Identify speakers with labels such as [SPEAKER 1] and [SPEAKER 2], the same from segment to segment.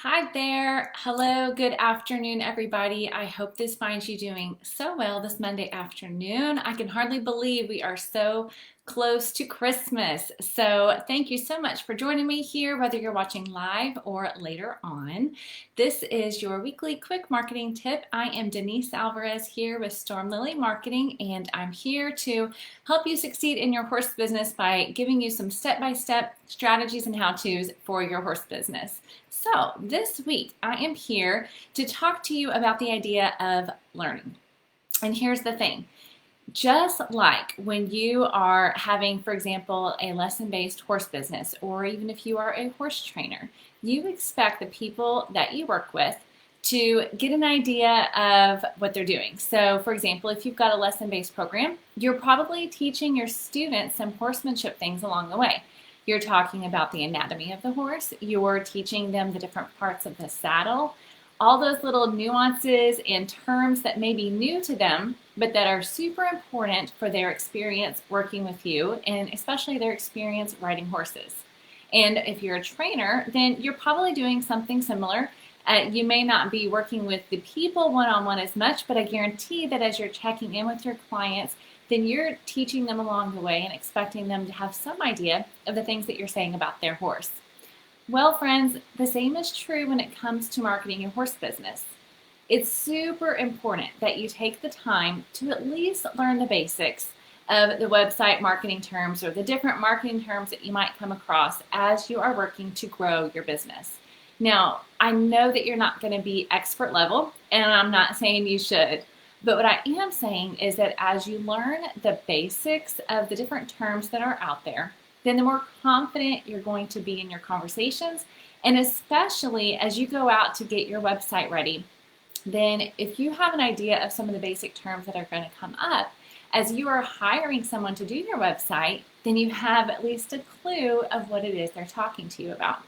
[SPEAKER 1] Hi there. Hello. Good afternoon, everybody. I hope this finds you doing so well this Monday afternoon. I can hardly believe we are so close to Christmas. So thank you so much for joining me here, whether you're watching live or later on. This is your weekly quick marketing tip. I am Denise Alvarez here with Storm Lily Marketing, and I'm here to help you succeed in your horse business by giving you some step-by-step strategies and how-tos for your horse business. So this week I am here to talk to you about the idea of learning. And here's the thing. Just like when you are having, for example, a lesson-based horse business, or even if you are a horse trainer, you expect the people that you work with to get an idea of what they're doing. So for example, if you've got a lesson-based program, you're probably teaching your students some horsemanship things along the way. You're talking about the anatomy of the horse. You're teaching them the different parts of the saddle, all those little nuances and terms that may be new to them, but that are super important for their experience working with you, and especially their experience riding horses. And if you're a trainer, then you're probably doing something similar. You may not be working with the people one-on-one as much, but I guarantee that as you're checking in with your clients, then you're teaching them along the way and expecting them to have some idea of the things that you're saying about their horse. Well, friends, the same is true when it comes to marketing your horse business. It's super important that you take the time to at least learn the basics of the website marketing terms or the different marketing terms that you might come across as you are working to grow your business. Now, I know that you're not going to be expert level, and I'm not saying you should. But what I am saying is that as you learn the basics of the different terms that are out there, then the more confident you're going to be in your conversations. And especially as you go out to get your website ready, then if you have an idea of some of the basic terms that are going to come up, as you are hiring someone to do your website, then you have at least a clue of what it is they're talking to you about.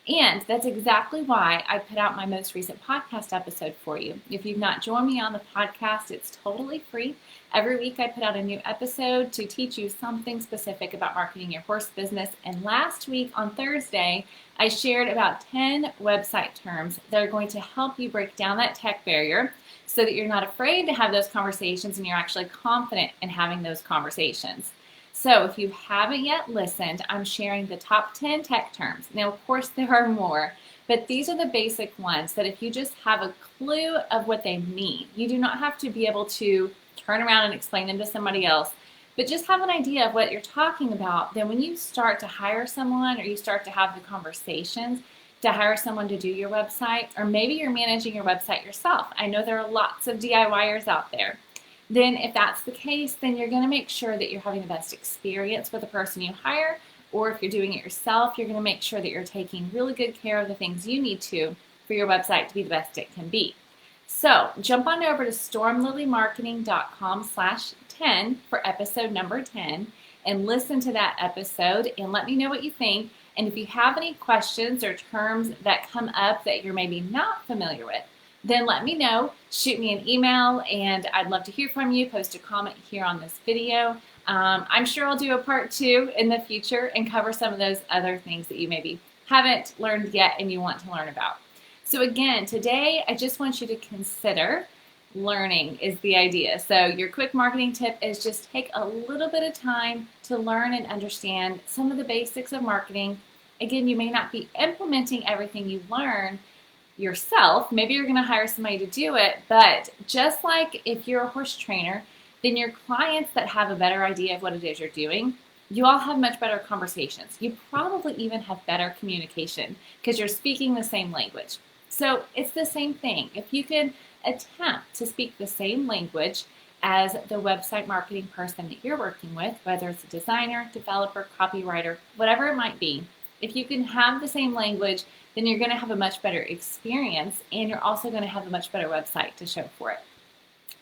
[SPEAKER 1] And that's exactly why I put out my most recent podcast episode for you. If you've not joined me on the podcast, it's totally free. Every week I put out a new episode to teach you something specific about marketing your horse business. And last week on Thursday, I shared about 10 website terms that are going to help you break down that tech barrier so that you're not afraid to have those conversations and you're actually confident in having those conversations. So if you haven't yet listened, I'm sharing the top 10 tech terms. Now, of course, there are more, but these are the basic ones that if you just have a clue of what they mean, you do not have to be able to turn around and explain them to somebody else, but just have an idea of what you're talking about. Then when you start to hire someone or you start to have the conversations to hire someone to do your website, or maybe you're managing your website yourself. I know there are lots of DIYers out there. Then if that's the case, then you're going to make sure that you're having the best experience with the person you hire, or if you're doing it yourself, you're going to make sure that you're taking really good care of the things you need to for your website to be the best it can be. So jump on over to stormlilymarketing.com/10 for episode number 10 and listen to that episode and let me know what you think. And if you have any questions or terms that come up that you're maybe not familiar with, then let me know. Shoot me an email, and I'd love to hear from you. Post a comment here on this video. I'm sure I'll do a part 2 in the future and cover some of those other things that you maybe haven't learned yet and you want to learn about. So again, today I just want you to consider learning is the idea. So your quick marketing tip is just take a little bit of time to learn and understand some of the basics of marketing. Again, you may not be implementing everything you learn yourself. Maybe you're going to hire somebody to do it, but just like if you're a horse trainer, then your clients that have a better idea of what it is you're doing, you all have much better conversations. You probably even have better communication because you're speaking the same language. So it's the same thing. If you can attempt to speak the same language as the website marketing person that you're working with, whether it's a designer, developer, copywriter, whatever it might be, if you can have the same language, then you're going to have a much better experience, and you're also going to have a much better website to show for it.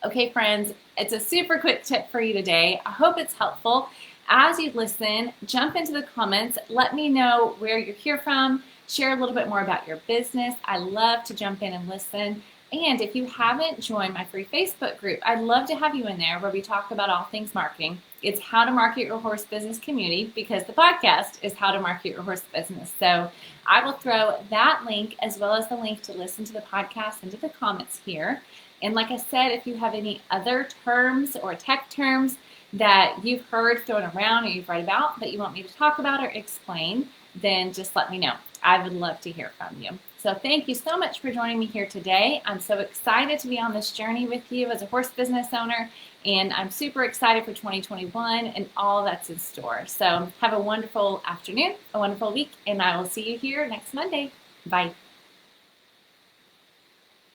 [SPEAKER 1] Okay, friends, it's a super quick tip for you today. I hope it's helpful. As you listen, jump into the comments. Let me know where you're here from. Share a little bit more about your business. I love to jump in and listen. And if you haven't joined my free Facebook group, I'd love to have you in there where we talk about all things marketing. It's How to Market Your Horse Business Community, because the podcast is How to Market Your Horse Business. So I will throw that link as well as the link to listen to the podcast into the comments here. And like I said, if you have any other terms or tech terms that you've heard thrown around or you've read about that you want me to talk about or explain, then just let me know. I would love to hear from you. So thank you so much for joining me here today. I'm so excited to be on this journey with you as a horse business owner, and I'm super excited for 2021 and all that's in store. So have a wonderful afternoon, a wonderful week, and I will see you here next Monday. Bye.